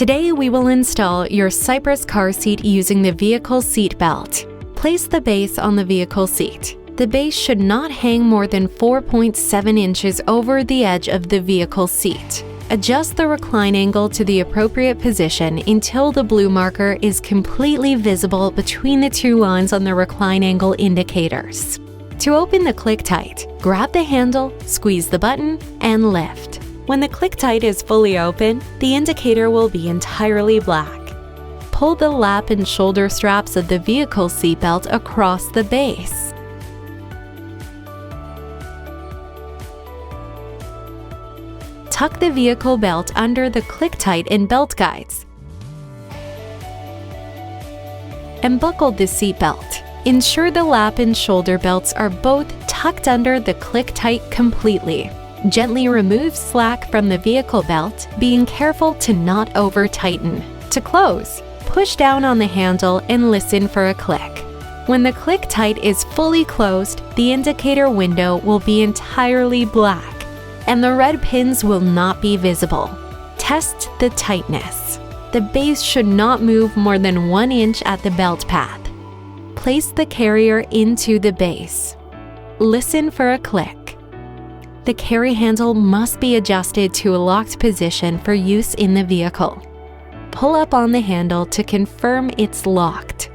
Today we will install your Cypress car seat using the vehicle seat belt. Place the base on the vehicle seat. The base should not hang more than 4.7 inches over the edge of the vehicle seat. Adjust the recline angle to the appropriate position until the blue marker is completely visible between the two lines on the recline angle indicators. To open the ClickTight, grab the handle, squeeze the button, and lift. When the ClickTight is fully open, the indicator will be entirely black. Pull the lap and shoulder straps of the vehicle seatbelt across the base. Tuck the vehicle belt under the ClickTight and belt guides. And buckle the seatbelt. Ensure the lap and shoulder belts are both tucked under the ClickTight completely. Gently remove slack from the vehicle belt, being careful to not over-tighten. To close, push down on the handle and listen for a click. When the ClickTight is fully closed, the indicator window will be entirely black, and the red pins will not be visible. Test the tightness. The base should not move more than 1 inch at the belt path. Place the carrier into the base. Listen for a click. The carry handle must be adjusted to a locked position for use in the vehicle. Pull up on the handle to confirm it's locked.